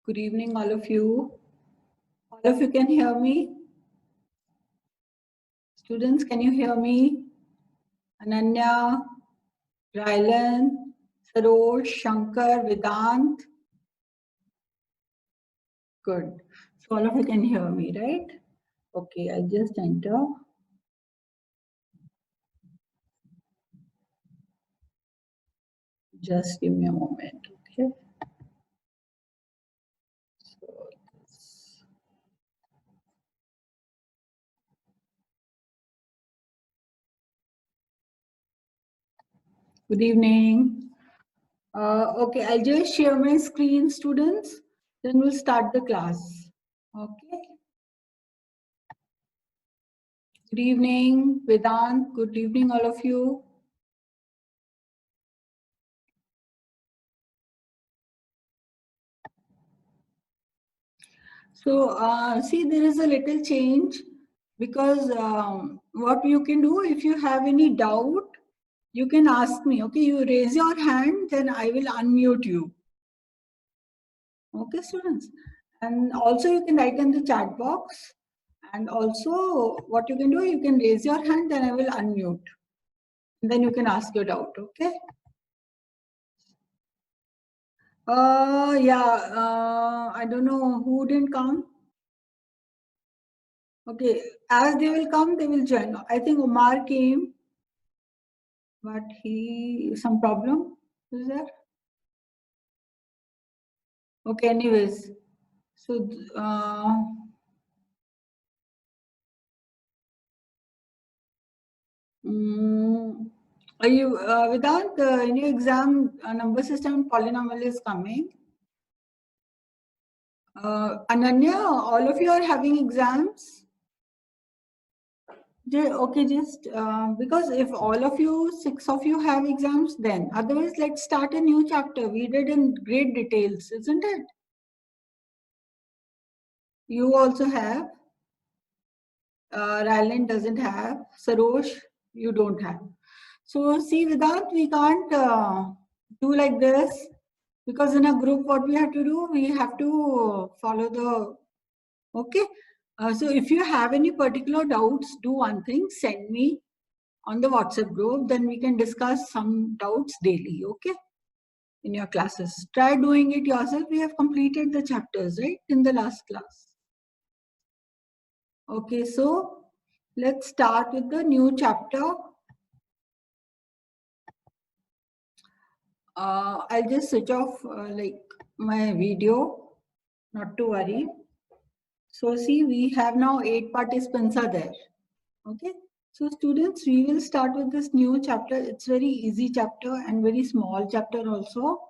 Good evening, all of you. All of you can hear me? Students, can you hear me? Ananya, Rylan, Sarosh, Shankar, Vedant. Good. So all of you can hear me, right? Okay, I'll just enter. Just give me a moment, okay? So good evening. Okay, I'll just share my screen, students. Then we'll start the class. Okay. Good evening, Vedant. Good evening, all of you. So, see, there is a little change because what you can do, if you have any doubt, you can ask me. Okay, you raise your hand, then I will unmute you. Okay, students. And also you can write in the chat box. And also what you can do, you can raise your hand, then I will unmute. And then you can ask your doubt, okay? I don't know who didn't come. Okay, as they will come, they will join. I think Umar came, but some problem is there. Okay, anyways, so are you Vedant? In your exam, number system polynomial is coming. Ananya, all of you are having exams. Okay, just because if all of you, 6 of you have exams, then otherwise let's start a new chapter. We did in great details, isn't it? You also have. Ryland doesn't have. Sarosh, you don't have. So see, Vedant, we can't do like this because in a group, what we have to do, we have to follow the. Okay. So if you have any particular doubts, do one thing, send me on the WhatsApp group, then we can discuss some doubts daily, okay, in your classes. Try doing it yourself. We have completed the chapters, right, in the last class. Okay, so let's start with the new chapter. I'll just switch off like my video, not to worry. So see, we have now 8 participants are there, okay. So students, we will start with this new chapter. It's very easy chapter and very small chapter also.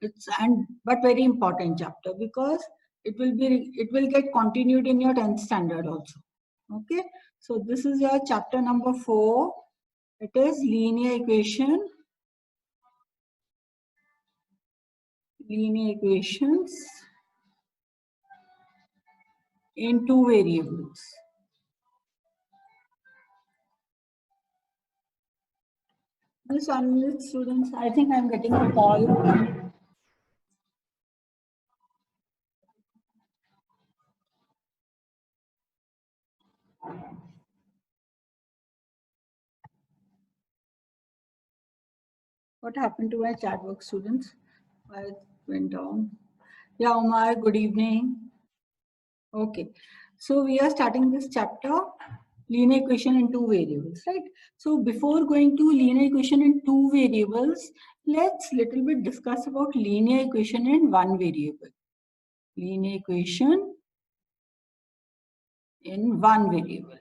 But very important chapter because it will get continued in your 10th standard also. Okay, so this is your chapter number 4. It is linear equations in 2 variables. This one with students, I think I'm getting a call. What happened to my chat work, students? Why it went down? Yeah, Umar, good evening. Okay, so we are starting this chapter, linear equation in 2 variables, right? So before going to linear equation in 2 variables, let's little bit discuss about linear equation in 1 variable. Linear equation in 1 variable.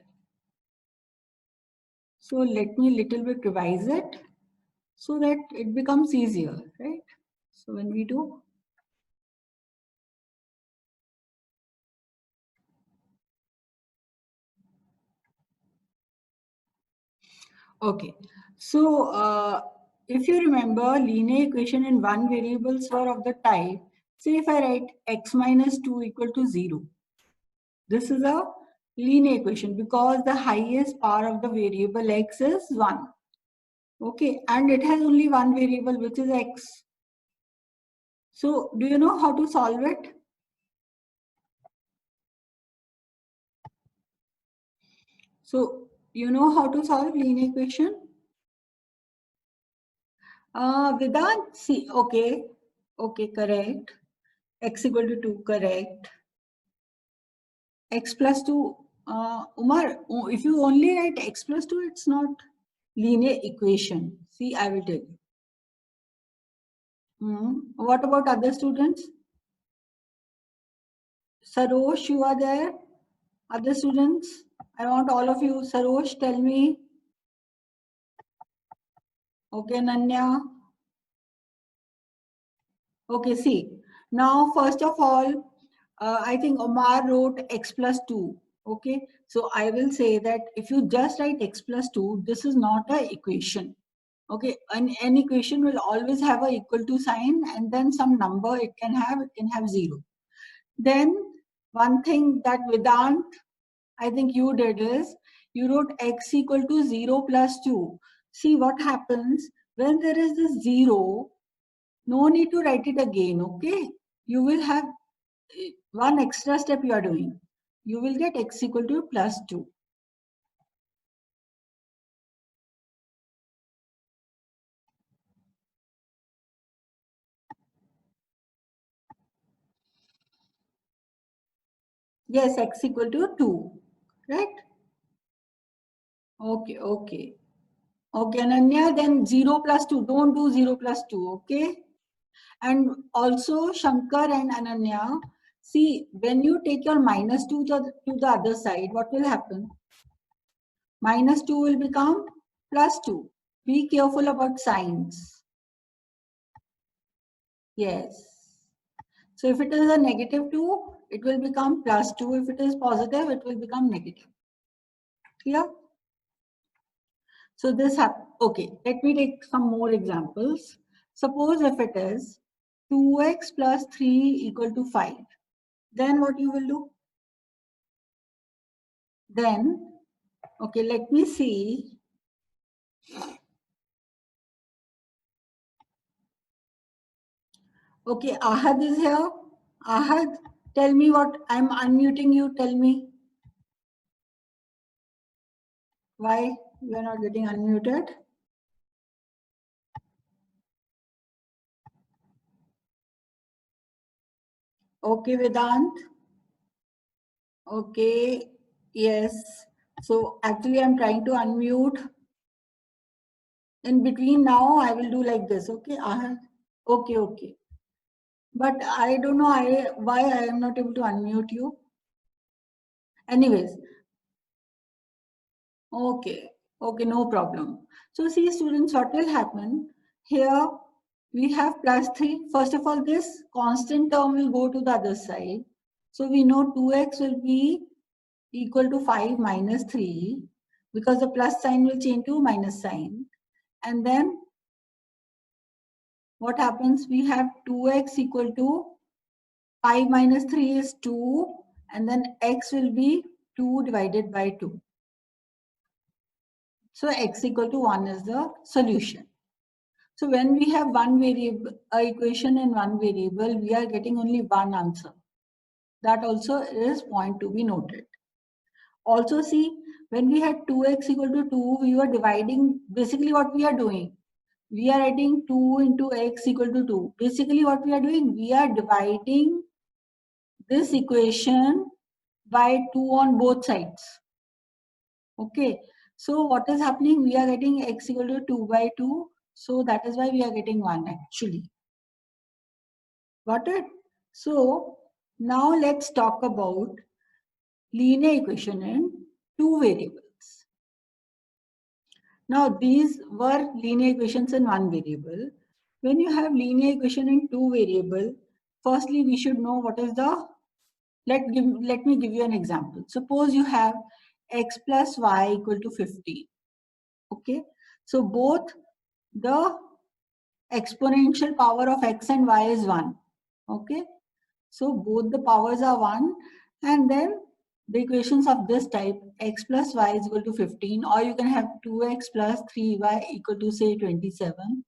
So let me little bit revise it so that it becomes easier, right? So when we do, okay. So if you remember, linear equation in 1 variables were of the type, say if I write x minus 2 equal to 0. This is a linear equation because the highest power of the variable x is 1. Okay, and it has only one variable which is x. So do you know how to solve it? So you know how to solve linear equation? Vedant, see, okay, correct. X equal to 2, correct. X plus 2, Umar, if you only write X plus 2, it's not linear equation. See, I will tell you. What about other students? Sarosh, you are there? Other students? I want all of you. Sarosh, tell me. Okay, Nanya. Okay, see. Now, first of all, I think Omar wrote X plus 2. Okay, so I will say that if you just write X plus 2, this is not an equation. Okay, an equation will always have a equal to sign and then some number it can have 0. Then one thing that Vedant, I think you did is, you wrote X equal to 0 plus 2. See what happens when there is this 0, no need to write it again, okay? You will have one extra step you are doing. You will get X equal to plus 2. Yes, X equal to 2, right? Okay, okay. Okay, Ananya, then 0 plus 2. Don't do 0 plus 2, okay? And also Shankar and Ananya, see, when you take your minus 2 to the other side, what will happen? Minus 2 will become plus 2. Be careful about signs. Yes. So if it is a negative 2, it will become plus 2. If it is positive, it will become negative. Clear? So this happens. Okay, let me take some more examples. Suppose if it is 2x plus 3 equal to 5, then what you will do? Then, okay, let me see. Okay, Ahad is here. Ahad, tell me what, I'm unmuting you, tell me why you are not getting unmuted. Okay, Vedant. Okay, yes. So actually I'm trying to unmute. In between now, I will do like this. Okay, Ahad. Okay, okay. But I don't know why I am not able to unmute you. Anyways, okay, okay, no problem. So see students, what will happen? Here we have plus 3. First of all, this constant term will go to the other side. So we know 2x will be equal to 5 minus 3 because the plus sign will change to minus sign. And then what happens? We have 2x equal to 5 minus 3 is 2, and then x will be 2 divided by 2. So x equal to 1 is the solution. So when we have one variable, equation in one variable, we are getting only one answer. That also is point to be noted. Also see, when we had 2x equal to 2, we were dividing, basically what we are doing, we are adding 2 into x equal to 2. Basically what we are doing, we are dividing this equation by 2 on both sides. Okay, so what is happening? We are getting x equal to 2 by 2. So that is why we are getting 1 actually. Got it? So now let's talk about linear equation in two variables. Now these were linear equations in one variable. When you have linear equation in two variable, firstly we should know what is the, let me give you an example. Suppose you have x plus y equal to 15. Okay, so both the exponential power of x and y is 1. Okay, so both the powers are 1, and then the equations of this type, x plus y is equal to 15, or you can have 2x plus 3y equal to say 27.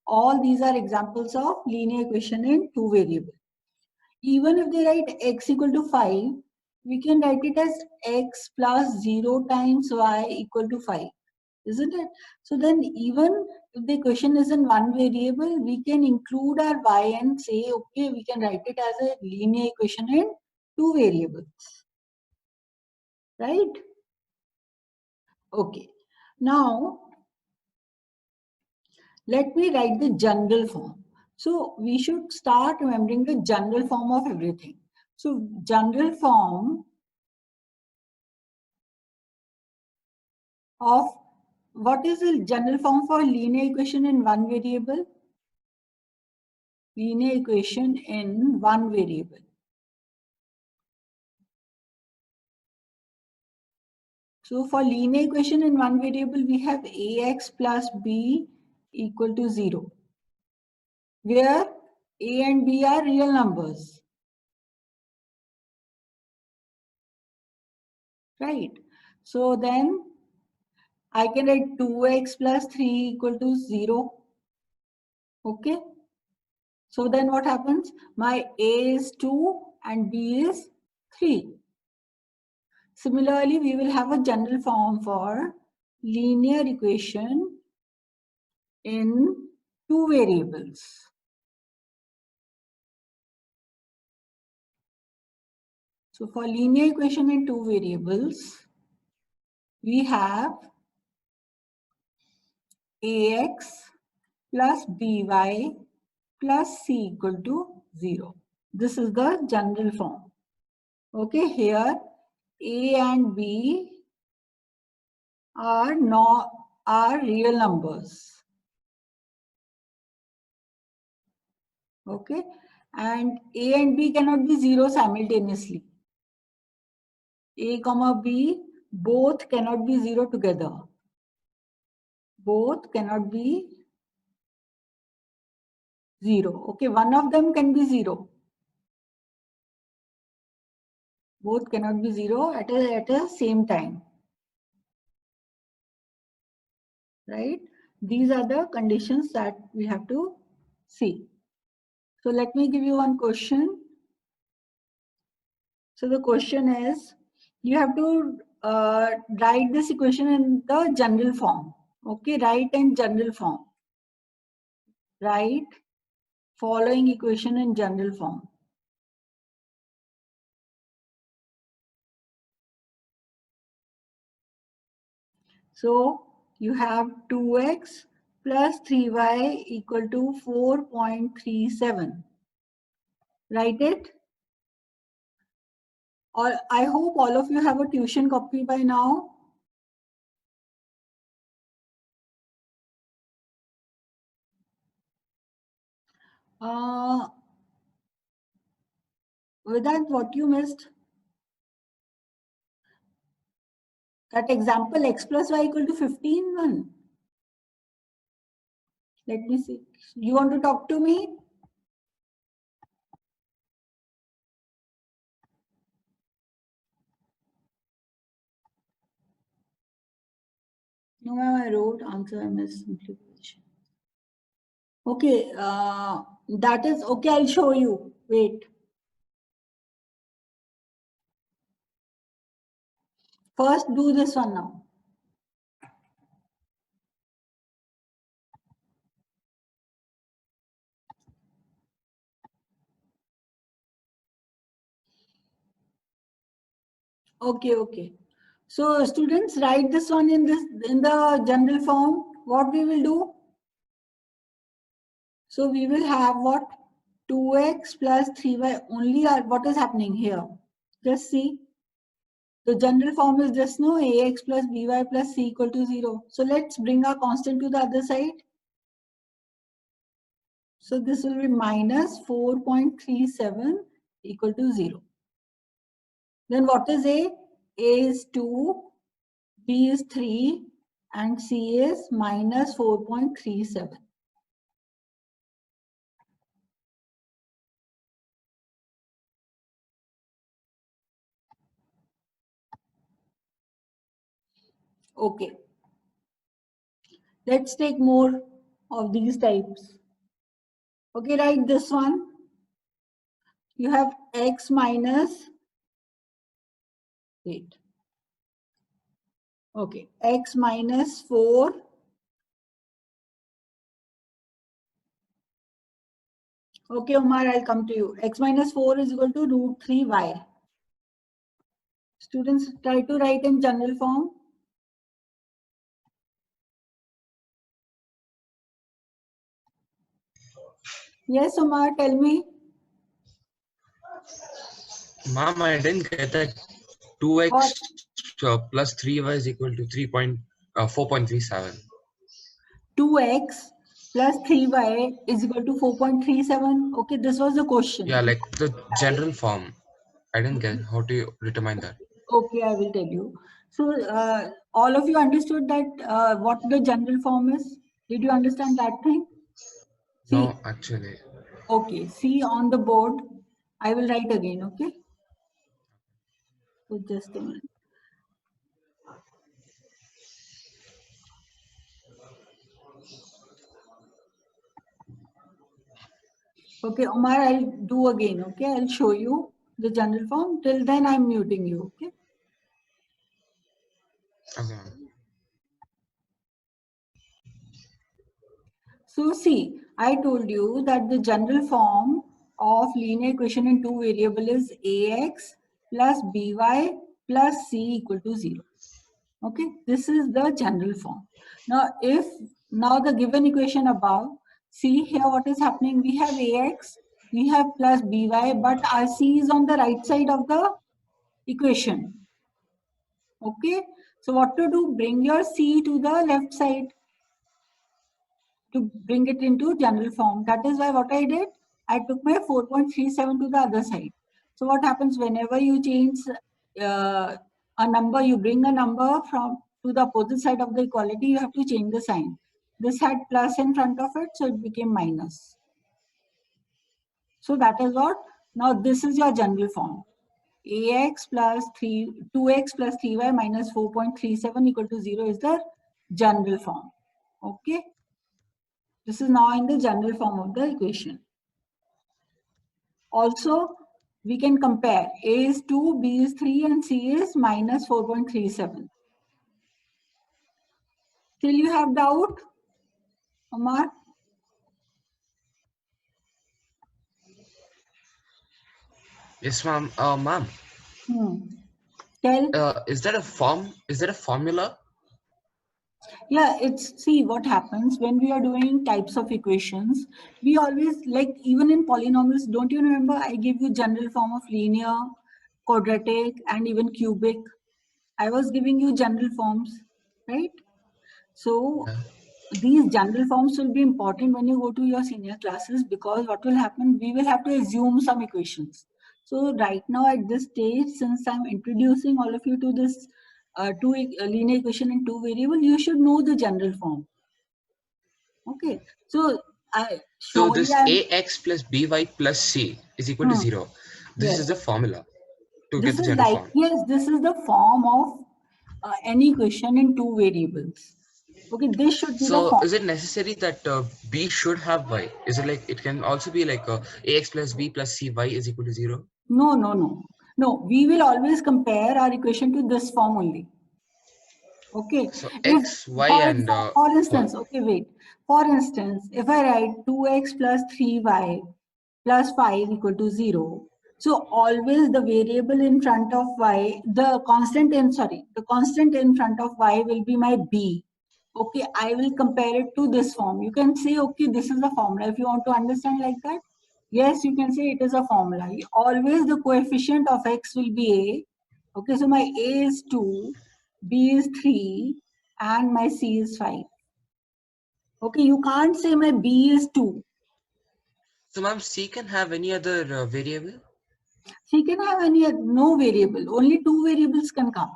All these are examples of linear equation in two variables. Even if they write x equal to 5, we can write it as x plus 0 times y equal to 5, isn't it? So then even if the equation is in one variable, we can include our y and say, okay, we can write it as a linear equation in two variables, right? Okay. Now, let me write the general form. So we should start remembering the general form of everything. So general form of, what is the general form for linear equation in one variable? Linear equation in one variable. So for linear equation in one variable, we have ax plus b equal to 0, where a and b are real numbers, right? So then I can write 2x plus 3 equal to 0. Okay. So then what happens? My a is 2 and b is 3. Similarly, we will have a general form for linear equation in two variables. So for linear equation in two variables, we have ax plus by plus c equal to 0. This is the general form. Okay, here a and b are real numbers. Okay, and a and b cannot be 0 simultaneously. A comma b both cannot be 0 together. Both cannot be 0. Okay, one of them can be 0. Both cannot be 0 at a same time. Right? These are the conditions that we have to see. So let me give you one question. So the question is, you have to write this equation in the general form. Okay, write in general form. Write following equation in general form. So you have 2x plus 3y equal to 4.37. Write it. Or I hope all of you have a tuition copy by now. With that, what you missed? That example x plus y equal to 15 one. Let me see. You want to talk to me? No, ma'am, I wrote answer I missed simplification. Okay, that is okay. I'll show you. Wait. First, do this one now. Okay, okay. So students, write this one in the general form. What we will do? So we will have what? 2x plus 3y only. What is happening here? Just see. The general form is just no ax plus by plus c equal to 0. So let's bring our constant to the other side. So this will be minus 4.37 equal to 0. Then what is A? A is 2, B is 3, and C is minus 4.37. Okay. Let's take more of these types. Okay, write this one. You have x minus Wait. Okay, x minus 4. Okay, Umar, I'll come to you. X minus 4 is equal to root 3y. Students, try to write in general form. Yes, Umar, tell me. Ma'am, I didn't get that. 2x What? plus 3y is equal to 4.37. 2x plus 3y is equal to 4.37. Okay, this was the question. Yeah, like the general form. I didn't get how do you determine that. Okay, I will tell you. So, all of you understood that what the general form is? Did you understand that thing? See, No, actually. okay, see on the board. I will write again, okay? So just a minute. Okay, Omar, I'll do again, okay? I'll show you the general form. Till then, I'm muting you, okay? Okay, ma'am. So see, I told you that the general form of linear equation in two variable is ax plus by plus c equal to 0. Okay, this is the general form. Now the given equation above, see here what is happening. We have ax, we have plus by, but our c is on the right side of the equation. Okay, so what to do? Bring your c to the left side to bring it into general form. That is why what I did, I took my 4.37 to the other side. So what happens whenever you change a number, you bring a number from to the opposite side of the equality, you have to change the sign. This had plus in front of it, so it became minus. So that is what, now this is your general form. Ax plus 2x plus 3y minus 4.37 equal to 0 is the general form. Okay. This is now in the general form of the equation. Also, we can compare A is 2, B is 3 and C is minus 4.37. Still you have doubt, Omar? Yes, ma'am. Ma'am, Tell. is that a form? Is that a formula? Yeah, it's, see what happens when we are doing types of equations. We always, like even in polynomials, don't you remember I gave you general form of linear, quadratic and even cubic. I was giving you general forms, right? So Yeah. these general forms will be important when you go to your senior classes, because what will happen, we will have to assume some equations. So right now at this stage, since I'm introducing all of you to this linear equation in two variable, you should know the general form. Okay, so So surely this I'm, ax plus by plus c is equal to 0. This is yes, the formula to get this the is general like, form. yes, this is the form of any equation in two variables. Okay, this should be the So form. is it necessary that b should have y? Is it like it can also be like ax plus b plus cy is equal to 0? No, no, no. No, we will always compare our equation to this form only. Okay. So If, x, y, and for what? instance, okay, wait. For instance, if I write 2x plus 3y plus 5 equal to 0, so always the variable in front of y, the constant in front of y will be my b. Okay, I will compare it to this form. You can say, okay, this is the formula. If you want to understand like that, yes, you can say it is a formula. Always the coefficient of x will be a. Okay, so my a is 2, b is 3, and my c is 5. Okay, you can't say my b is 2. So ma'am, c can have any other variable? C can have any no variable. Only two variables can come.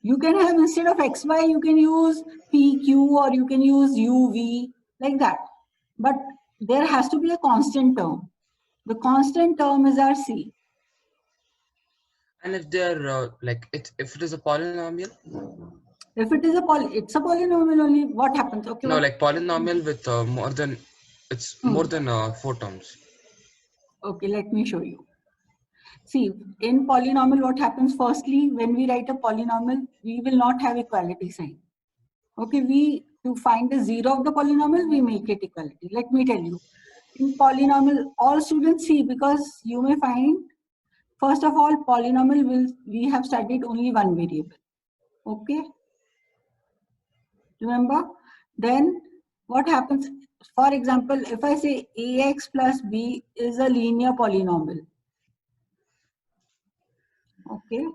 You can have, instead of xy, you can use pq or you can use uv, like that. But there has to be a constant term. The constant term is our c. And if they're if it is a polynomial? If it is it's a polynomial only. What happens? Okay, No, what? like polynomial with more than 4 terms. Okay, let me show you. See, in polynomial, what happens firstly, when we write a polynomial, we will not have equality sign. Okay, to find the zero of the polynomial, we make it equality. Let me tell you, in polynomial, all students see, because you may find, first of all, polynomial we have studied only one variable. Okay, remember? Then what happens? For example, if I say ax plus b is a linear polynomial, okay,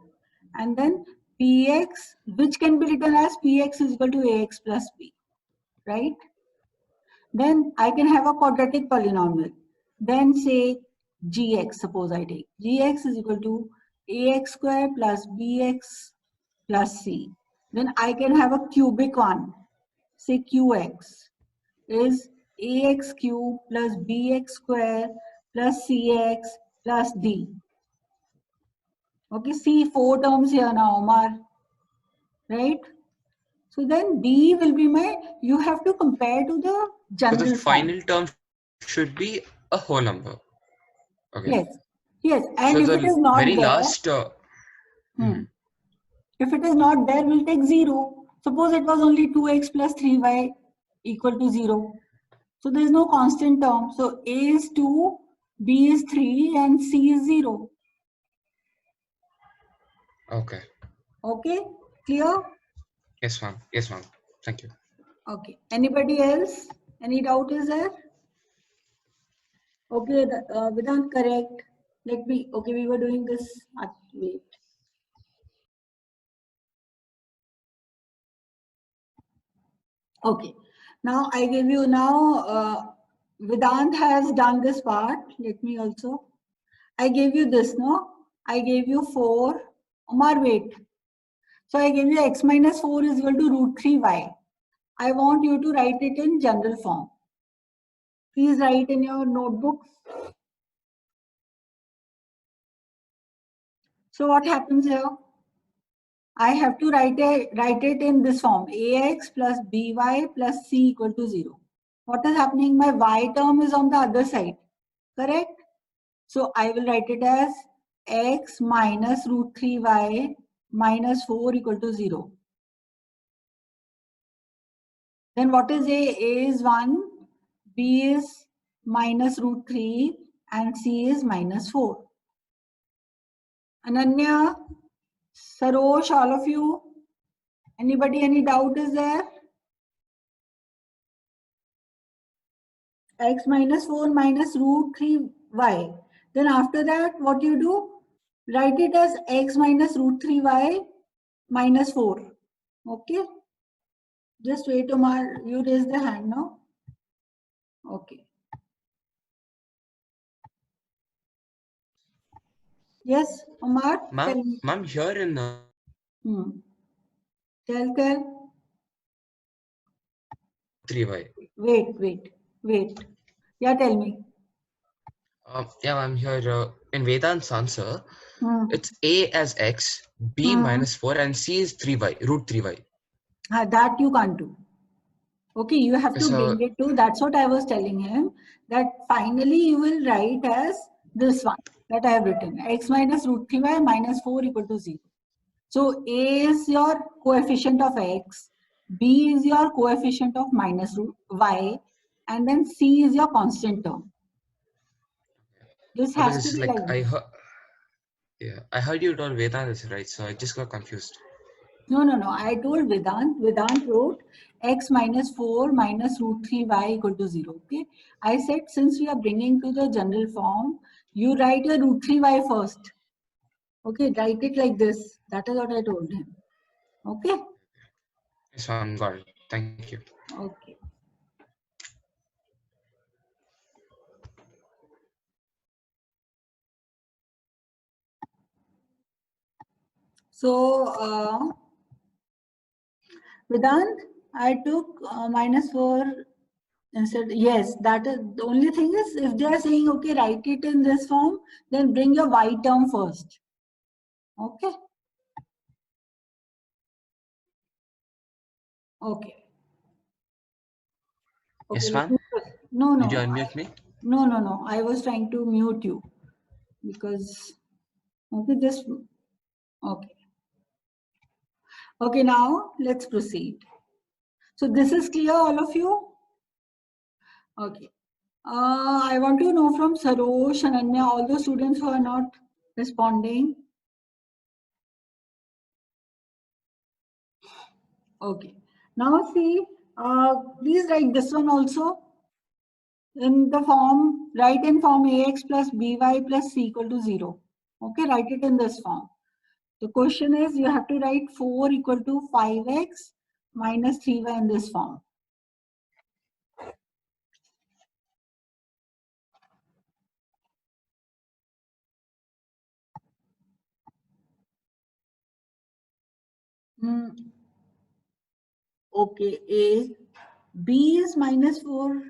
and then px, which can be written as px is equal to ax plus b, right? Then I can have a quadratic polynomial. Then say gx, suppose I take gx is equal to ax square plus bx plus c. Then I can have a cubic one, say qx is ax cube plus bx square plus cx plus d. Okay, see 4 terms here now, Omar, right? So then d will be my, you have to compare to the So general the form. final term should be a whole number. Okay. Yes, yes, and So if it the is not very there, last. if it is not there, we'll take 0. Suppose it was only 2x plus 3y equal to 0. So there is no constant term. So a is 2, b is 3, and c is 0. Okay. Okay, clear? Yes, ma'am. Yes, ma'am. Thank you. Okay, anybody else? Any doubt is there? Okay, Vedant, correct. Let me, okay, we were doing this, wait. Okay, now I give you Vedant has done this part. Let me also, I gave you this, no? I gave you 4, Omar, wait. So I gave you x minus 4 is equal to root 3y. I want you to write it in general form. Please write in your notebooks. So what happens here? I have to write it in this form, ax plus by plus c equal to 0. What is happening? My y term is on the other side, correct? So I will write it as x minus root 3y minus 4 equal to 0. Then what is A? A is 1, B is minus root 3, and C is minus 4. Ananya, Sarosh, all of you, anybody, any doubt is there? X minus 4 minus root 3y. Then after that, what you do? Write it as x minus root 3y minus 4. Okay? Just wait, Omar. You raise the hand now. Okay. Yes, Omar? Ma'am, here in Tell. 3y. Wait. Yeah, tell me. Yeah, I'm here in Vedant's answer. Hmm. It's A as x, B minus 4, and C is 3y, root 3y. That you can't do. Okay, you have to So, bring it to, that's what I was telling him, that finally you will write as this one that I have written, x minus root 3y minus 4 equal to 0. So A is your coefficient of x, B is your coefficient of minus root y, and then C is your constant term. This has this to is be like, like this. I heard you told Vedant is right, so I just got confused. No. I told Vedant. Vedant wrote x minus 4 minus root 3y equal to 0. Okay. I said since we are bringing to the general form, you write your root 3y first. Okay. Write it like this. That is what I told him. Okay. Yes, ma'am. Got it. Thank you. Okay. So, Vedant, I took minus 4 instead. Yes, that is the only thing is if they are saying, okay, write it in this form, then bring your y term first. Okay. Okay. Okay. Yes, ma'am. No. Did you unmute me? No. I was trying to mute you because Okay, just, okay. Okay, now let's proceed. So this is clear, all of you? Okay. I want to know from Sarosh, Ananya, all those students who are not responding. Okay. Now see, please write this one also in the form, write in form ax plus by plus c equal to 0. Okay, write it in this form. The question is you have to write 4 equal to 5x minus 3y in this form. Okay, b is minus 4.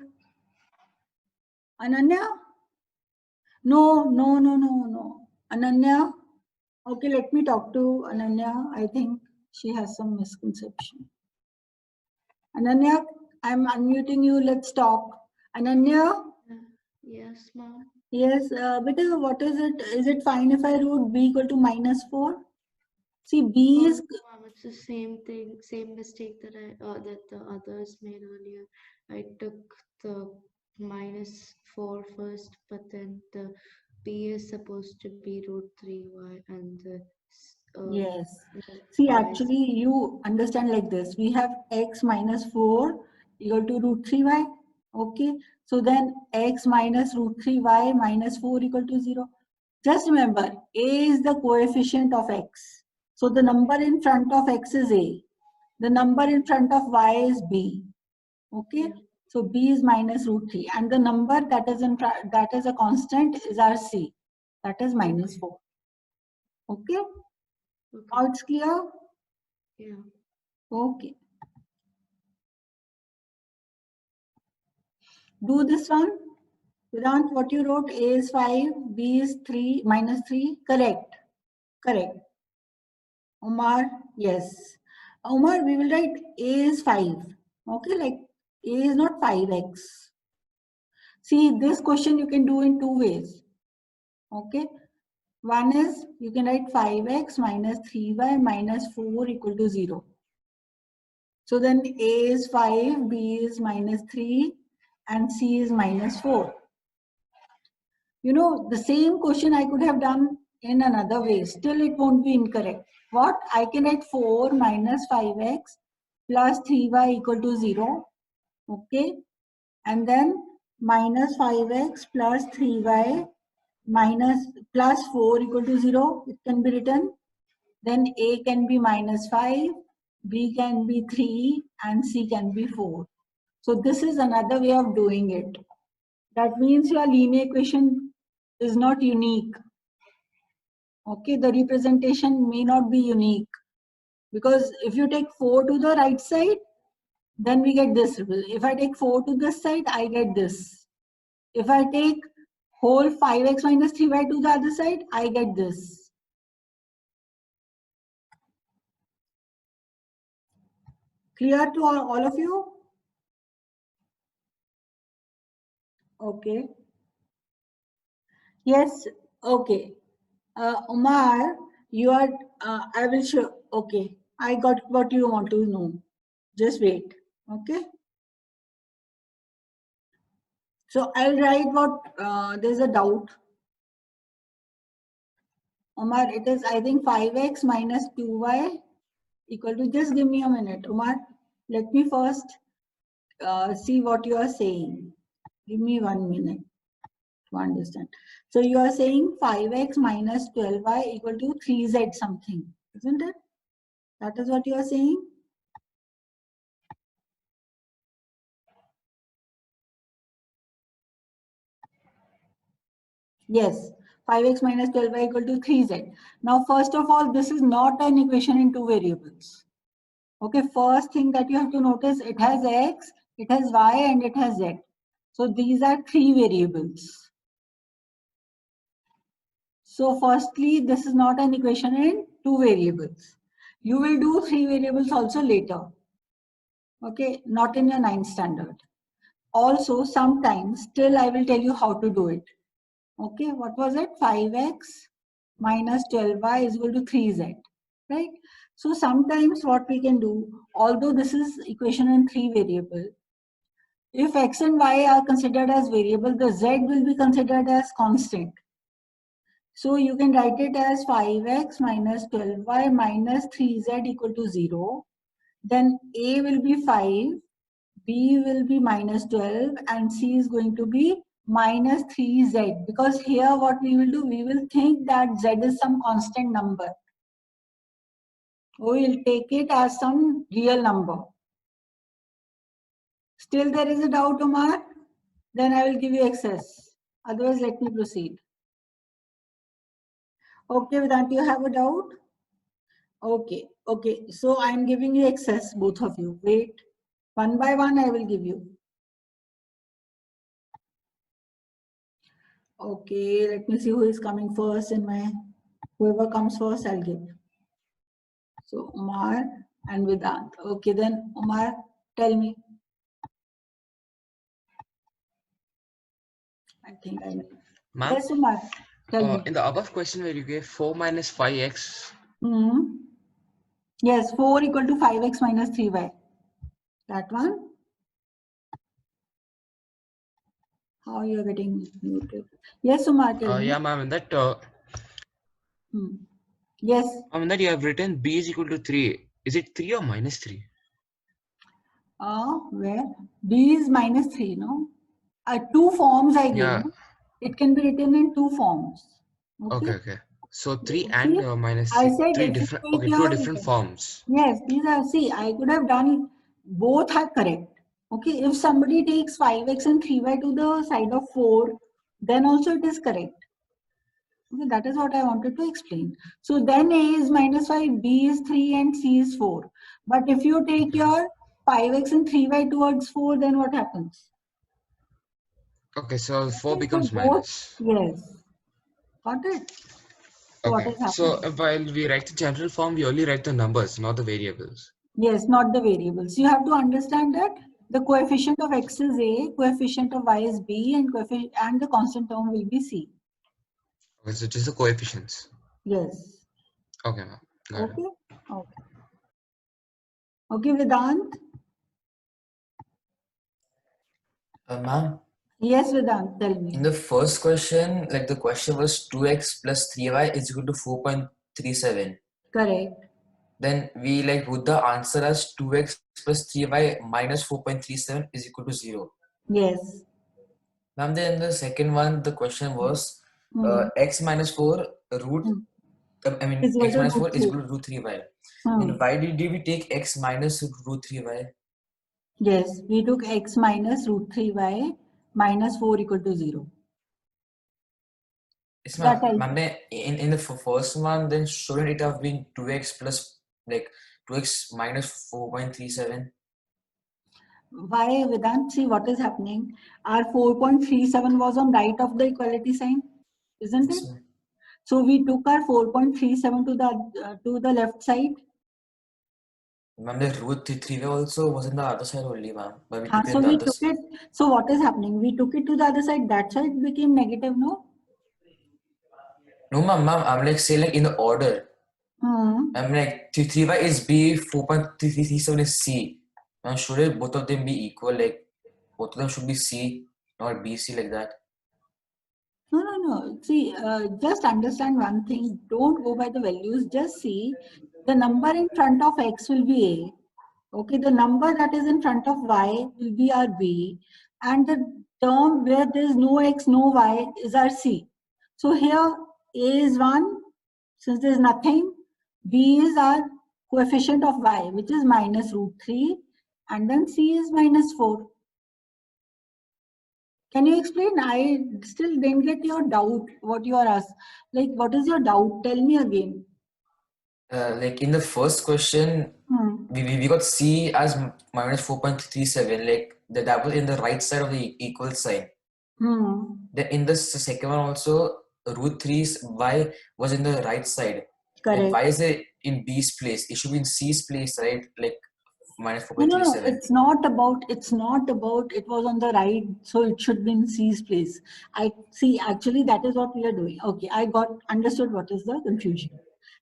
Ananya? No. Ananya? Okay, let me talk to Ananya. I think she has some misconception. Ananya, I'm unmuting you. Let's talk. Ananya? Yes, ma'am. Yes, but what is it? Is it fine if I wrote b equal to minus 4? See, b is... Ma'am, it's the same thing, same mistake that that the others made earlier. I took the -4 first, but then the b is supposed to be √3y and the Yes. See, y is- actually, you understand like this. We have x minus 4 equal to √3y. Okay. So then x minus √3y minus 4 equal to 0. Just remember, a is the coefficient of x. So the number in front of x is a. The number in front of y is b. Okay. Yeah. So b is minus √3. And the number that is in that is a constant is our c. That is minus 4. Okay. Okay. Now it's clear? Yeah. Okay. Do this one. Vedant, what you wrote, A is 5, B is 3, minus 3. Correct. Correct. Omar, yes. Omar, we will write A is 5. Okay, like A is not 5x. See, this question you can do in two ways. Okay. One is you can write 5x minus 3y minus 4 equal to 0. So then A is 5, B is minus 3, and C is minus 4. You know, the same question I could have done in another way. Still, it won't be incorrect. What? I can write 4 minus 5x plus 3y equal to 0. Okay. And then minus 5x plus 3y minus plus 4 equal to 0. It can be written. Then A can be minus 5, B can be 3, and C can be 4. So this is another way of doing it. That means your linear equation is not unique. Okay, the representation may not be unique. Because if you take 4 to the right side, then we get this. If I take 4 to this side, I get this. If I take whole 5x minus 3y to the other side, I get this. Clear to all of you? Okay. Yes, okay. Umar, you are, I will show, okay. I got what you want to know. Just wait, okay? So I'll write what, there's a doubt. Umar, it is, I think 5x minus 2y equal to, just give me a minute. Umar, let me first see what you are saying. Give me 1 minute to understand. So you are saying 5x minus 12y equal to 3z something, isn't it? That is what you are saying? Yes, 5x minus 12y equal to 3z. Now, first of all, this is not an equation in two variables. Okay, first thing that you have to notice, it has x, it has y, and it has z. So these are three variables. So firstly, this is not an equation in two variables. You will do three variables also later. Okay, not in your 9th standard. Also, sometimes, still I will tell you how to do it. Okay, what was it? 5x minus 12y is equal to 3z, right? So sometimes what we can do, although this is equation in 3 variable, if x and y are considered as variable, the z will be considered as constant. So you can write it as 5x minus 12y minus 3z equal to 0. Then a will be 5, b will be minus 12, and c is going to be minus 3z. Because here what we will do, we will think that z is some constant number. We will take it as some real number. Still there is a doubt, Umar? Then I will give you excess. Otherwise, let me proceed. Okay, Vedant, you have a doubt? Okay, okay. So I'm giving you excess, both of you. Wait. One by one, I will give you. Okay, let me see who is coming first in my, whoever comes first, I'll give. So Umar and Vedant. Okay, then Umar, tell me. I think I know. Ma'am, Yes, Umar, tell me. in the above question where you gave 4 minus 5x, Yes, 4 equal to 5x minus 3y. That one. How you are getting muted? Yes, Umar, tell me. yeah, ma'am, in that, Yes. ma'am, in that you have written b is equal to 3. Is it 3 or minus 3? Where? B is minus 3, no? Two forms I gave. Yeah. No? It can be written in two forms. Okay, okay. So 3 See, and minus I 3. said Three if you different, take okay, two your, different forms. yes, these are, see, I could have done, both are correct. Okay, if somebody takes 5x and 3y to the side of 4, then also it is correct. Okay, that is what I wanted to explain. So then A is minus 5, B is 3 and C is 4. But if you take your 5x and 3y towards 4, then what happens? Okay, so 4 Okay, so becomes both, minus. yes. Got it? So what Okay, is happening? so while we write the general form, we only write the numbers, not the variables. Yes, not the variables. You have to understand that the coefficient of x is A, coefficient of y is B, and the constant term will be C. Okay, so just the coefficients. Yes. Okay, ma'am. Got it. Okay. Okay. Okay, Vedant. Ma'am, Yes, Vedant, tell me. in the first question, like the question was 2x plus 3y is equal to 4.37. Correct. Then we like put the answer as 2x plus 3y minus 4.37 is equal to 0. Yes. Ma'am, then the second one, the question was Hmm. x minus 4 root, I mean Is equal x to minus 4 root is 3. equal to root 3y. Hmm. Then why did we take x minus root 3y? Yes, we took x minus root 3y minus 4 equal to 0. Yes, That ma'am. I, Ma'am, in the first one, then shouldn't it have been 2x plus like 2x minus 4.37? why, Vedant? See what is happening. Our 4.37 was on right of the equality sign, isn't it? Yes, ma'am. So we took our 4.37 to the left side. Ma'am, the root 3 also was in the other side only, ma'am. But we took it So in the we other took side. it. So what is happening? We took it to the other side. That side became negative, no? No, ma'am, I'm like saying like in the order. I'm like 3y is B, 4.337 is C. Ma'am, should it both of them be equal? Like both of them should be C, not BC like that. No. See, just understand one thing. Don't go by the values. Just see the number in front of x will be A. Okay, the number that is in front of y will be our B. And the term where there is no x, no y is our C. So here A is 1. Since there is nothing, B is our coefficient of y, which is minus root 3. And then C is minus 4. Can you explain? I still didn't get your doubt, what you are asked. Like, what is your doubt? Tell me again. Like in the first question, we got C as minus 4.37. Like that was in the right side of the equal sign. Then in the second one also, root 3y was in the right side. Then Correct. why is it in B's place? It should be in C's place, right? Like minus No, 4.37. it's not about, it was on the right, so it should be in C's place. I see, actually that is what we are doing. Okay, I understood what is the confusion.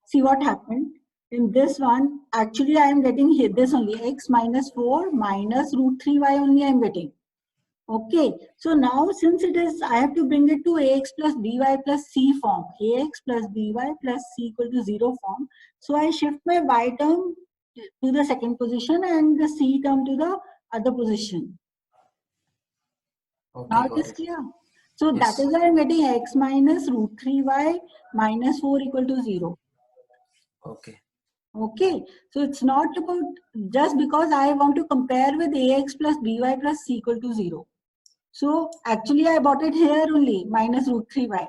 See what happened in this one, actually I am getting here this only, x minus 4 minus root 3y only I am getting. Okay, so now since it is, I have to bring it to ax plus by plus c form, ax plus by plus c equal to 0 form. So I shift my y term to the second position and the c term to the other position. Okay, Now got it is it. clear. So Yes. that is why I am getting x minus root 3y minus 4 equal to 0. Okay. Okay, so it's not about just because I want to compare with ax plus by plus c equal to 0. So actually I bought it here only, minus root 3y.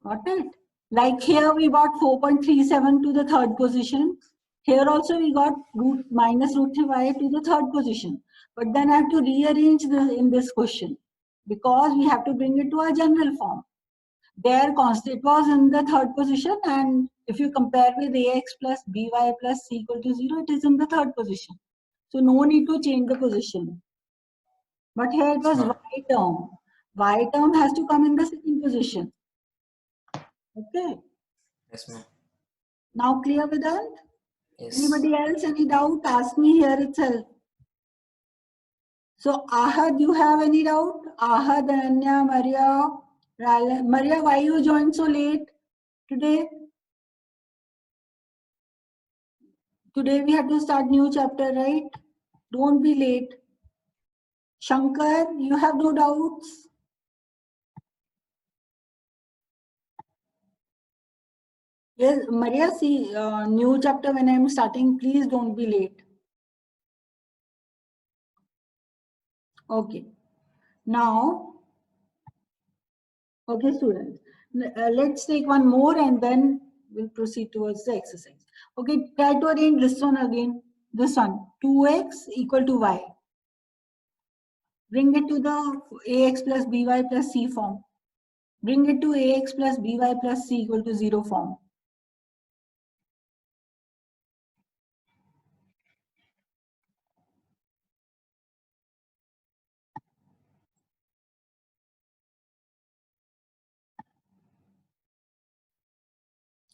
Got it? Like here we got 4.37 to the third position. Here also we got minus root 3y to the third position. But then I have to rearrange in this question because we have to bring it to a general form. There constant was in the third position, and if you compare with ax plus by plus c equal to 0, it is in the third position. So no need to change the position. But here it was ma'am. y term. Y term has to come in the second position. Okay. Yes, ma'am. Now clear, Vedant? Yes. Anybody else? Any doubt? Ask me here itself. So Ahad, you have any doubt? Ahad, Ananya, Maria, Maria, why you joined so late today? Today we have to start new chapter, right? Don't be late. Shankar, you have no doubts? Yes, Maria, see, new chapter when I am starting, please don't be late. Okay. Now, okay, students, let's take one more and then we'll proceed towards the exercise. Okay, try to arrange this one again. This one, 2x equal to y. Bring it to the ax plus by plus c form. Bring it to ax plus by plus c equal to 0 form.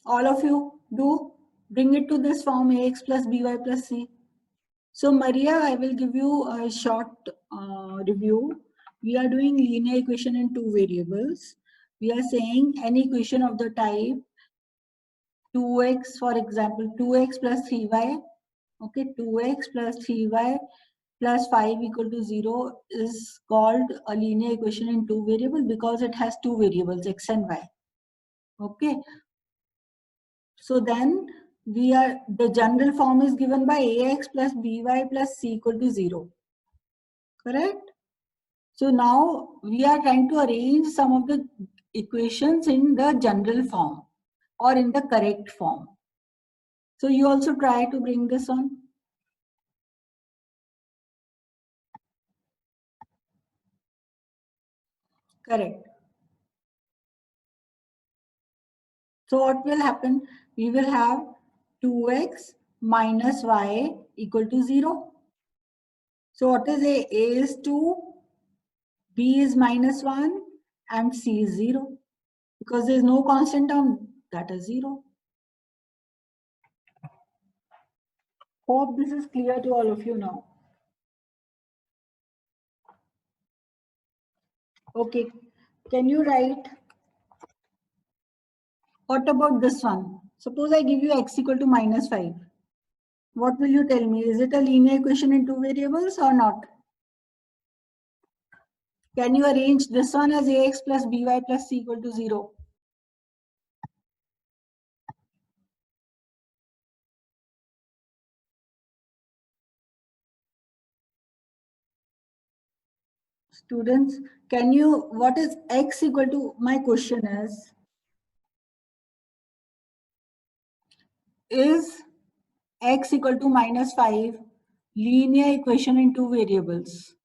All of you do. Bring it to this form ax plus by plus c. So Maria, I will give you a short review. We are doing linear equation in two variables. We are saying any equation of the type 2x, for example, 2x plus 3y, okay, 2x plus 3y plus 5 equal to 0 is called a linear equation in two variables because it has two variables, x and y. Okay. So then the general form is given by ax plus by plus c equal to 0. Correct? So now we are trying to arrange some of the equations in the general form or in the correct form. So you also try to bring this on. Correct. So what will happen? We will have 2x minus y equal to 0. So what is A? A is 2, B is minus 1 and C is 0. Because there is no constant term, that is 0. Hope this is clear to all of you now. Okay, can you write? What about this one? Suppose I give you x equal to minus 5. What will you tell me? Is it a linear equation in two variables or not? Can you arrange this one as ax plus by plus c equal to 0? Students, what is x equal to, my question is x equal to minus 5 linear equation in two variables?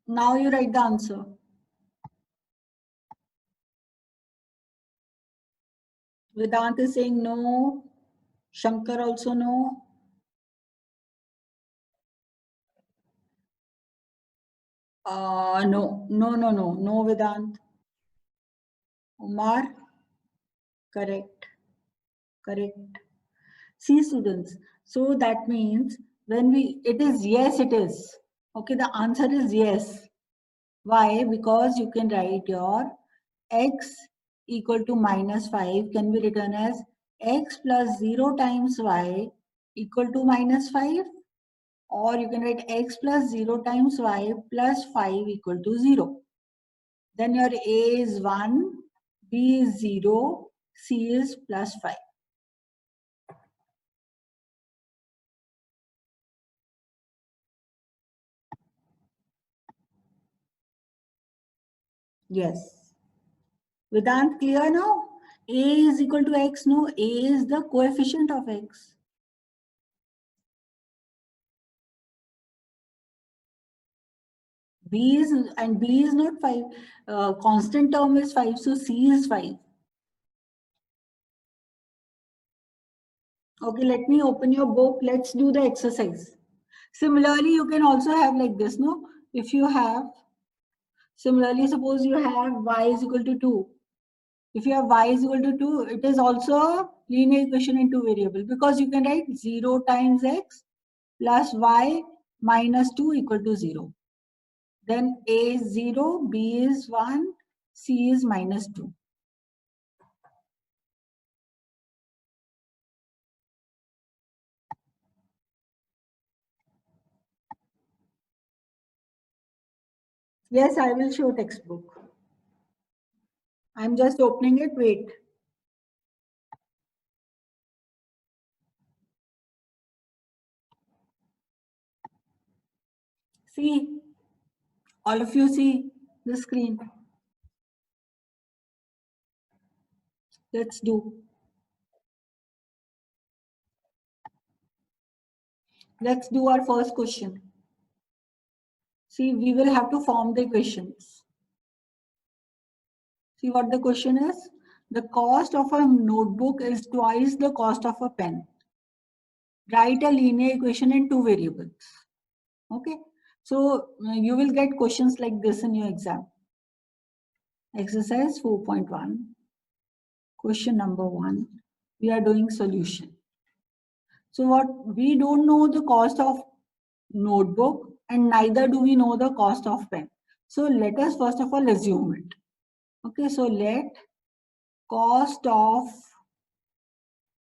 Now you write the answer. Vedant is saying no. Shankar also no. No, Vedant. Umar, correct. See, students, so that means when it is yes, it is. Okay, the answer is yes. Why? Because you can write your x equal to -5 can be written as x plus 0 times y equal to -5, or you can write x plus 0 times y plus 5 equal to 0. Then your a is 1, b is 0, c is plus 5. Yes. Vedant, clear now? A is equal to x, no? A is the coefficient of x. B is not 5. Constant term is 5, so C is 5. Okay, let me open your book. Let's do the exercise. Similarly, you can also have like this, no? If you have, similarly, suppose you have y is equal to 2. If you have y is equal to 2, it is also a linear equation in two variables, because you can write 0 times x plus y minus 2 equal to 0. Then a is 0, b is 1, c is minus 2. Yes, I will show textbook. I'm just opening it. Wait. See, all of you see the screen. Let's do. Let's do our first question. See, we will have to form the equations. See what the question is? The cost of a notebook is twice the cost of a pen. Write a linear equation in two variables. Okay. So you will get questions like this in your exam. Exercise 4.1. Question number 1. We are doing solution. So what we don't know the cost of notebook and neither do we know the cost of pen. So let us first of all assume it. Okay, so let cost of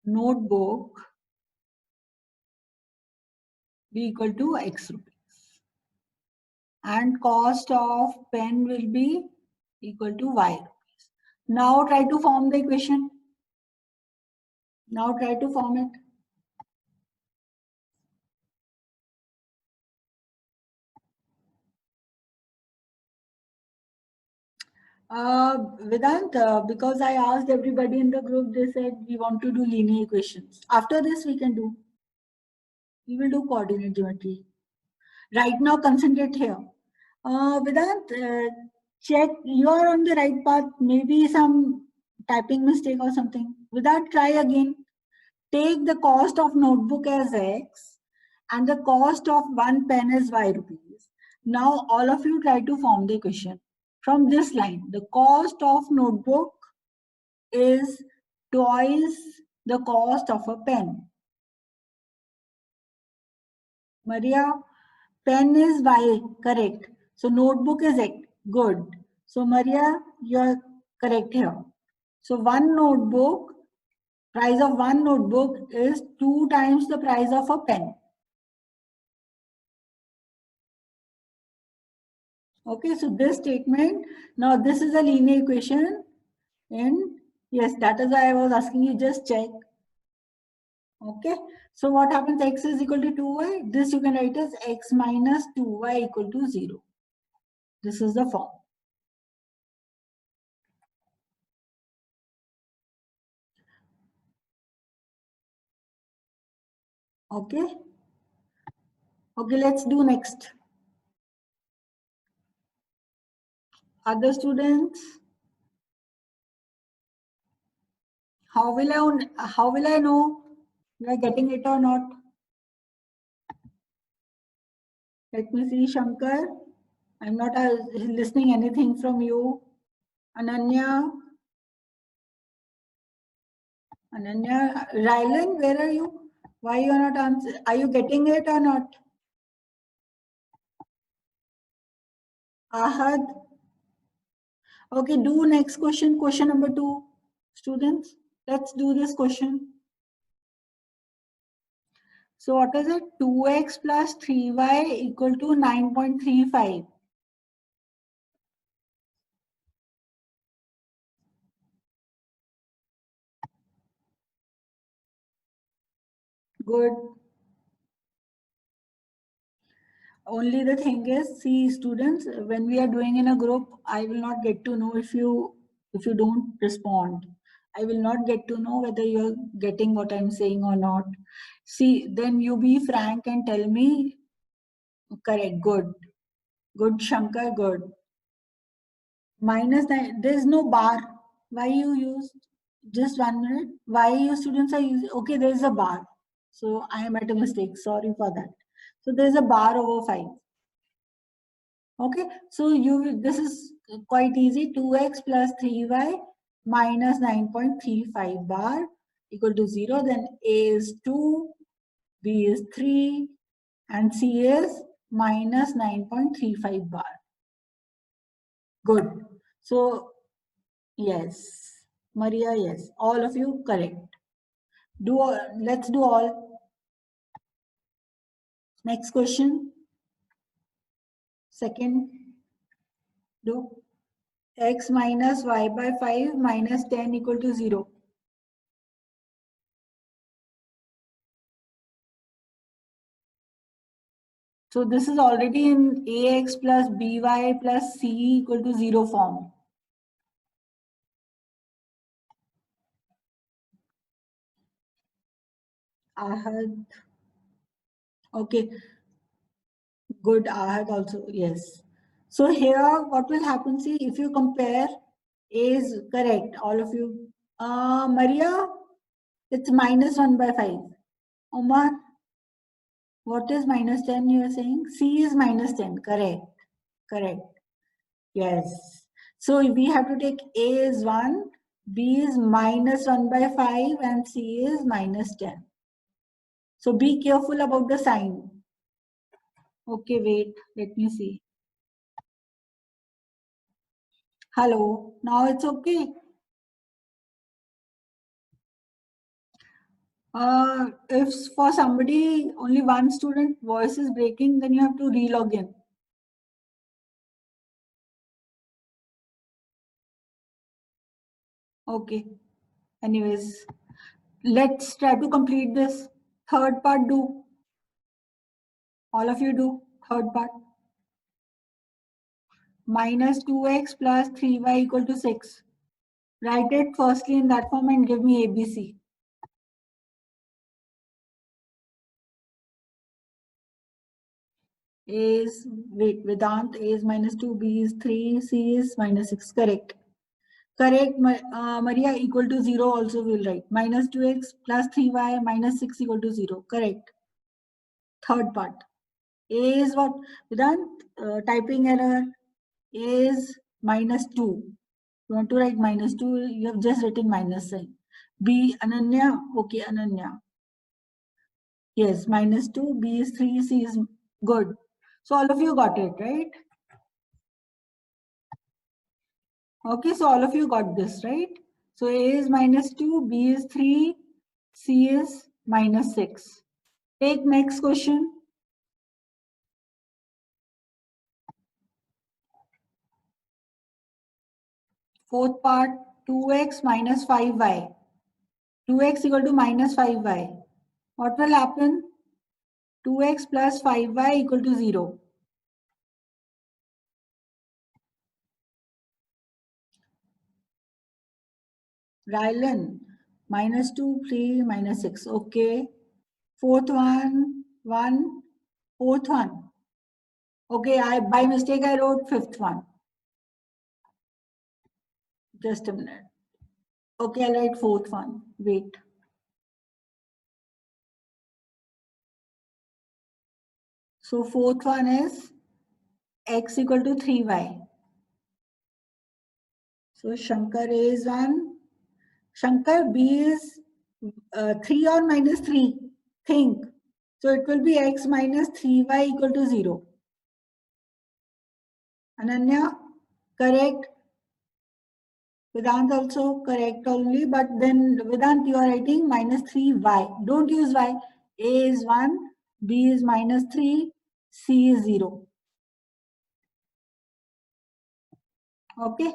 notebook be equal to x rupees and cost of pen will be equal to y rupees. Now try to form the equation. Now try to form it. Vedant, because I asked everybody in the group, they said we want to do linear equations. After this, we will do coordinate geometry. Right now, concentrate here. Vedant, check you are on the right path. Maybe some typing mistake or something. Vedant, try again. Take the cost of notebook as x and the cost of one pen is y rupees. Now, all of you try to form the equation. From this line, the cost of notebook is twice the cost of a pen. Maria, pen is y, correct. So notebook is x, good. So Maria, you're correct here. So one notebook, price of one notebook is 2 times the price of a pen. Okay, so this statement, now this is a linear equation and yes, that is why I was asking you, just check. Okay, so what happens? X is equal to 2y. This you can write as x minus 2y equal to 0. This is the form. Okay. Okay, let's do next. Other students? How will I know you are getting it or not? Let me see, Shankar. I'm not listening anything from you. Ananya. Rylan, where are you? Why you are not answering? Are you getting it or not? Ahad. Okay, do next question. Question number 2. Students, let's do this question. So what is it? 2x plus 3y equal to 9.35. Good. Only the thing is, see students, when we are doing in a group, I will not get to know if you don't respond. I will not get to know whether you're getting what I'm saying or not. See, then you be frank and tell me, correct, good. Good, Shankar, good. -9, there's no bar. Why you use, just 1 minute, why you students are using, okay, there's a bar. So I am at a mistake, sorry for that. So there's a bar over 5. Okay, so this is quite easy. 2x plus 3y minus 9.35 bar equal to 0. Then A is 2, B is 3, and C is minus 9.35 bar. Good. So yes, Maria, yes, all of you correct. Let's do all. Next question. Second, do x minus y by 5 minus 10 equal to 0. So this is already in ax plus by plus c equal to 0 form. Ahad. Okay. Good, Ahad also, yes. So here what will happen, see, if you compare, A is correct, all of you. Maria, it's minus 1 by 5. Omar, what is minus 10 you are saying? C is minus 10, correct, correct. Yes. So we have to take A is 1, B is minus 1 by 5, and C is minus 10. So be careful about the sign. Okay, wait, let me see. Hello, now it's okay. If for somebody only one student voice is breaking, then you have to re-log in. Okay. Anyways, let's try to complete this. Third part, do. All of you do. Third part. Minus 2x plus 3y equal to 6. Write it firstly in that form and give me ABC. A is, wait, Vedant, A is minus 2, B is 3, C is minus 6. Correct. Correct, Maria, equal to 0 also will write. Minus 2x plus 3y minus 6 equal to 0. Correct. Third part. A is what? Vedant, typing error. A is minus 2. You want to write minus 2, you have just written minus sign. B, Ananya. Okay, Ananya. Yes, minus 2, B is 3, C is good. So all of you got it, right? Okay, so all of you got this, right? So A is minus 2, B is 3, C is minus 6. Take next question. Fourth part, 2x minus 5y. 2x equal to minus 5y. What will happen? 2x plus 5y equal to 0. Rylan, minus 2, 3, minus 6. Okay. Fourth one, 1. Fourth one. Okay, by mistake I wrote fifth one. Just a minute. Okay, I'll write fourth one. Wait. So fourth one is x equal to 3y. So Shankar A is 1. Shankar B is 3 or minus 3. Think. So it will be x minus 3y equal to 0. Ananya, correct. Vedant also correct only, but then Vedant you are writing minus 3y. Don't use y. A is 1, B is minus 3, C is 0. Okay.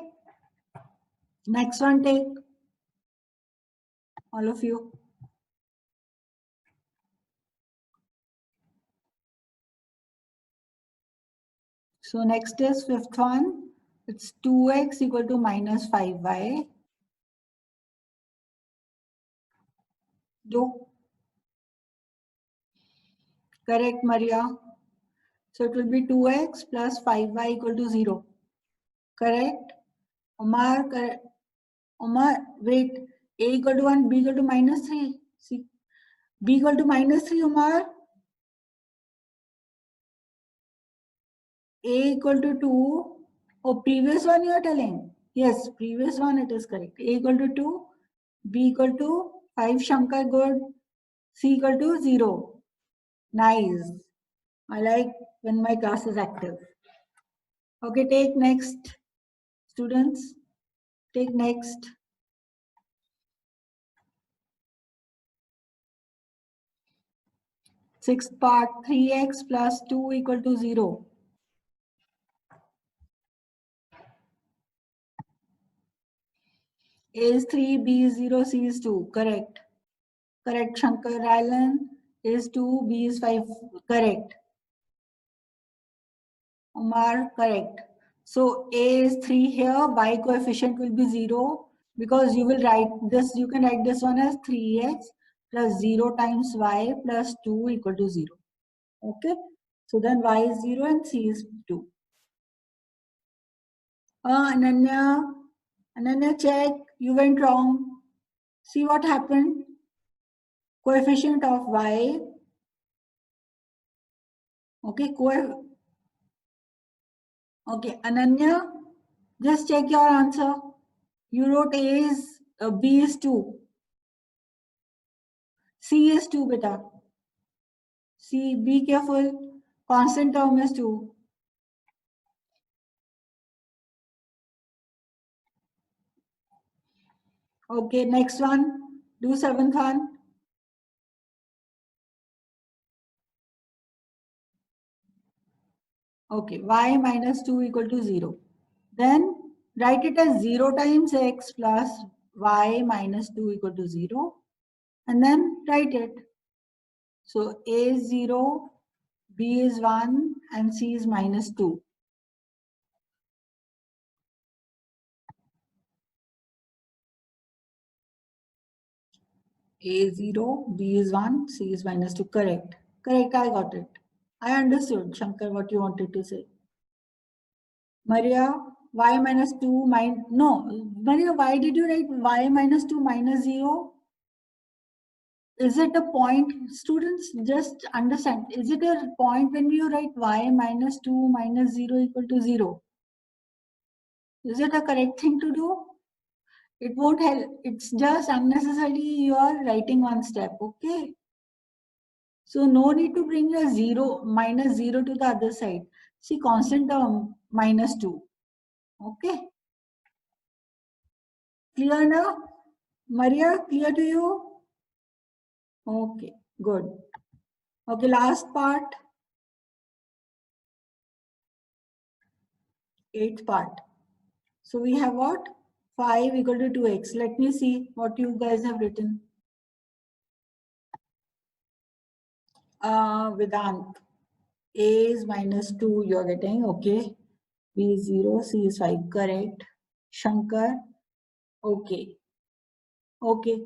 Next one take. All of you. So next is fifth one. It's 2x equal to minus 5y. Do. Correct, Maria. So it will be 2x plus 5y equal to 0. Correct? Omar, correct. Omar, wait. A equal to 1, B equal to minus 3. See, B equal to minus 3, Omar. A equal to 2. Oh, previous one you are telling. Yes, previous one it is correct. A equal to 2, B equal to 5, Shankar, good. C equal to 0. Nice. I like when my class is active. Okay, take next. Students, take next. Sixth part, 3x plus 2 equal to 0. A is 3, B is 0, C is 2. Correct. Correct, Shankar. Alan is 2, B is 5. Correct. Omar, correct. So A is 3 here, Y coefficient will be 0 because you will write this, you can write this one as 3x plus 0 times Y plus 2 equal to 0. Okay. So then Y is 0 and C is 2. Ananya, check, you went wrong. See what happened? Coefficient of Y. Okay, okay, Ananya, just check your answer. You wrote A is, B is 2. C is 2, beta. C, be careful. Constant term is 2. Okay, next one. Do seventh one. Okay, y minus 2 equal to 0. Then write it as 0 times x plus y minus 2 equal to 0. And then write it. So A is 0, B is 1, and C is minus 2. A is 0, B is 1, C is minus 2. Correct. Correct, I got it. I understood, Shankar, what you wanted to say. Maria, y minus 2 minus, no, Maria, why did you write y minus 2 minus 0? Is it a point? Students, just understand, is it a point when you write y minus 2 minus 0 equal to 0? Is it a correct thing to do? It won't help. It's just unnecessarily you are writing one step, okay? So no need to bring your 0, minus 0 to the other side. See, constant term, minus 2, okay? Clear now? Maria, clear to you? Okay, good. Okay, last part. 8th part. So we have what? 5 equal to 2x. Let me see what you guys have written. Vedant. A is minus 2 you're getting, okay. B is 0, C is 5, correct. Shankar, okay. Okay,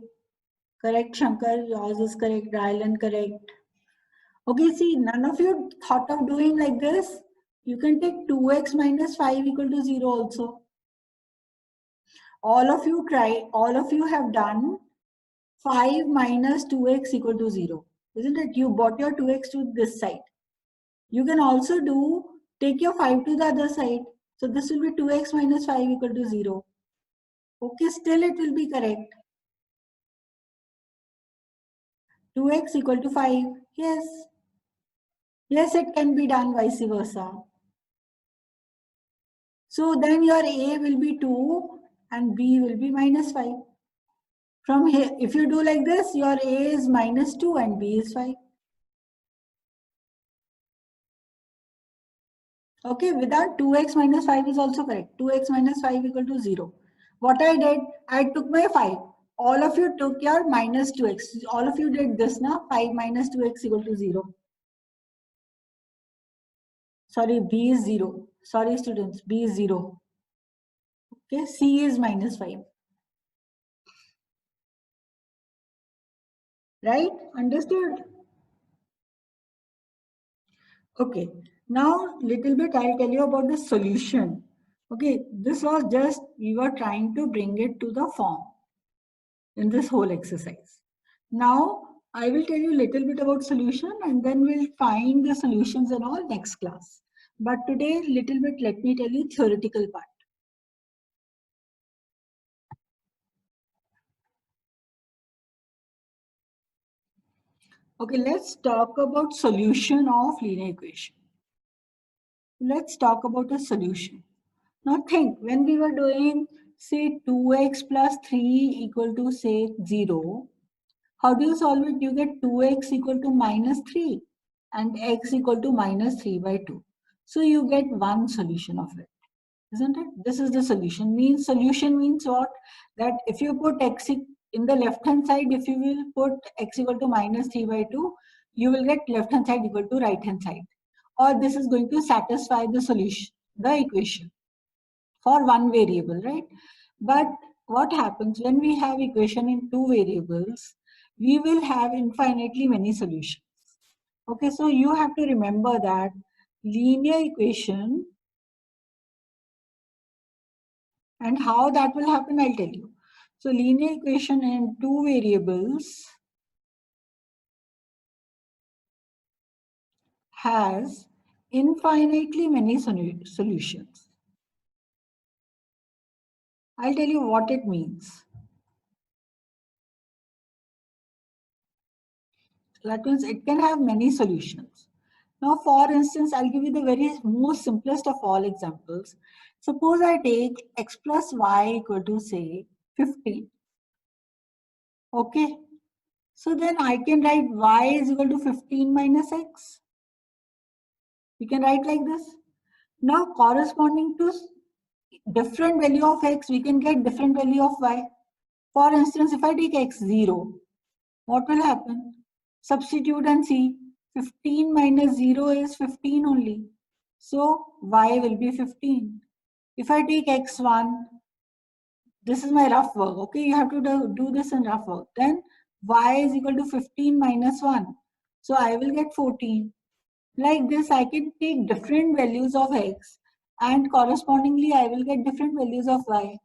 correct Shankar, yours is correct, Rylan correct. Okay, see, none of you thought of doing like this. You can take 2x minus 5 equal to 0 also. All of you have done 5 minus 2x equal to 0. Isn't it? You brought your 2x to this side. You can also take your 5 to the other side. So this will be 2x minus 5 equal to 0. Okay, still it will be correct. 2x equal to 5. Yes. Yes, it can be done vice versa. So then your A will be 2 and B will be minus 5. From here, if you do like this, your A is minus 2 and B is 5. Okay, without 2x minus 5 is also correct. 2x minus 5 equal to 0. What I did, I took my 5. All of you took your minus 2x. All of you did this now. 5 minus 2x equal to 0. Sorry, B is 0. Sorry, students, B is 0. Okay, C is minus 5. Right? Understood? Okay, now little bit I'll tell you about the solution. Okay, this was just, we were trying to bring it to the form in this whole exercise. Now, I will tell you a little bit about solution and then we'll find the solutions in all next class. But today, little bit, let me tell you theoretical part. Okay, let's talk about solution of linear equation. Let's talk about a solution. Now think, when we were doing say 2x plus 3 equal to say 0, how do you solve it? You get 2x equal to minus 3 and x equal to minus 3 by 2. So you get one solution of it, isn't it? This is the solution. Solution means what? That if you put x in the left hand side, if you will put x equal to minus 3 by 2, you will get left hand side equal to right hand side. Or this is going to satisfy the solution, the equation for one variable, right? But what happens when we have equation in two variables? We will have infinitely many solutions. Okay, so you have to remember that linear equation, and how that will happen, I'll tell you. So linear equation in two variables has infinitely many solutions. I'll tell you what it means. That means it can have many solutions. Now, for instance, I'll give you the very most simplest of all examples. Suppose I take x plus y equal to say 15. Okay. So then I can write y is equal to 15 minus x. We can write like this. Now, corresponding to different value of x, we can get different value of y. For instance, if I take x0, what will happen? Substitute and see. 15 minus 0 is 15 only. So y will be 15. If I take x1, this is my rough work. Okay, you have to do this in rough work. Then y is equal to 15 minus 1. So I will get 14. Like this, I can take different values of x and correspondingly I will get different values of y.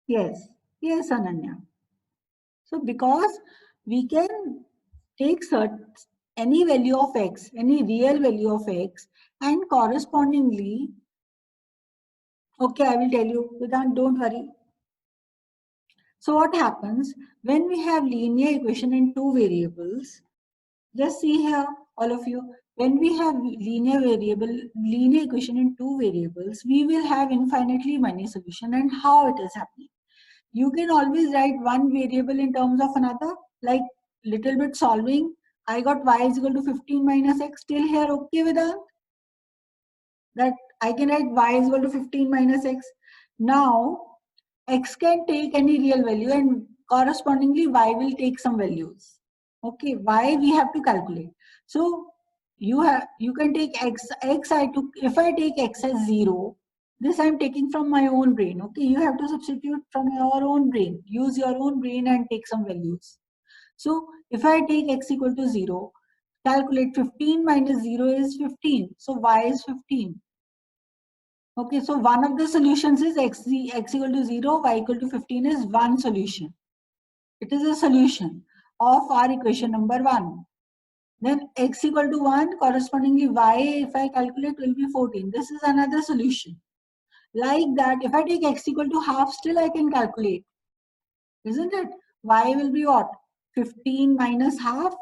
Yes, yes, Ananya. So because we can take any value of x, any real value of x, and correspondingly, okay, I will tell you, Vedant, don't worry. So what happens when we have linear equation in two variables? Just see here, all of you, when we have linear equation in two variables, we will have infinitely many solutions. And how it is happening? You can always write one variable in terms of another, like little bit solving. I got y is equal to 15 minus x. Still here, okay with that? I can write y is equal to 15 minus x. Now, x can take any real value and correspondingly y will take some values. Okay, y we have to calculate. So you can take x if I take x as 0, this I'm taking from my own brain. Okay, you have to substitute from your own brain. Use your own brain and take some values. So if I take x equal to 0, calculate 15 minus 0 is 15. So y is 15. Okay, so one of the solutions is x equal to 0, y equal to 15 is one solution. It is a solution of our equation number 1. Then x equal to 1, correspondingly y, if I calculate, will be 14. This is another solution. Like that, if I take x equal to half, still I can calculate. Isn't it? Y will be what? 15 minus half.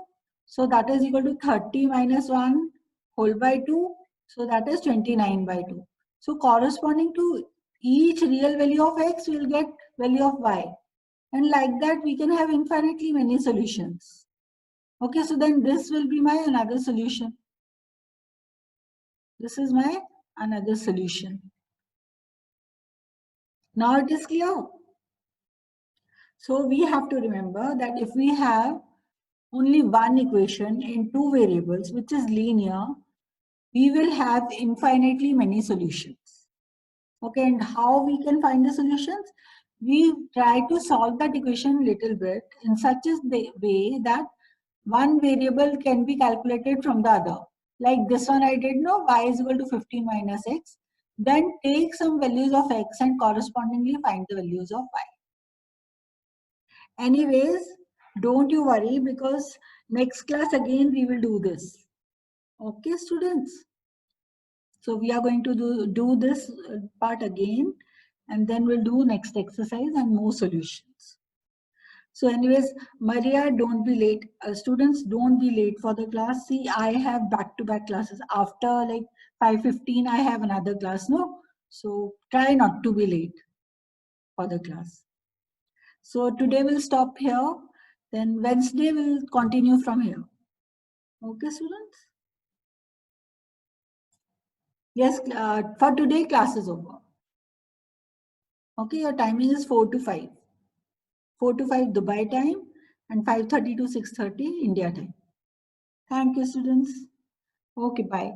So that is equal to 30 minus 1 whole by 2. So that is 29 by 2. So corresponding to each real value of x, we will get value of y. And like that, we can have infinitely many solutions. Okay, so then this will be my another solution. This is my another solution. Now it is clear. So we have to remember that if we have only one equation in two variables, which is linear, we will have infinitely many solutions. Okay, and how we can find the solutions? We try to solve that equation little bit in such a way that one variable can be calculated from the other. Like this one I did, no, y is equal to 15 minus x. Then take some values of x and correspondingly find the values of y. Anyways, don't you worry, because next class again we will do this. Okay, students? So we are going to do this part again, and then we'll do next exercise and more solutions. So anyways, Maria, don't be late. Students, don't be late for the class. See, I have back-to-back classes. After like 5:15, I have another class, no? So try not to be late for the class. So today we'll stop here. Then Wednesday we'll continue from here. Okay, students? Yes, for today class is over. Okay, your timing is 4 to 5. 4 to 5 Dubai time and 5:30 to 6:30 India time. Thank you, students. Okay, bye.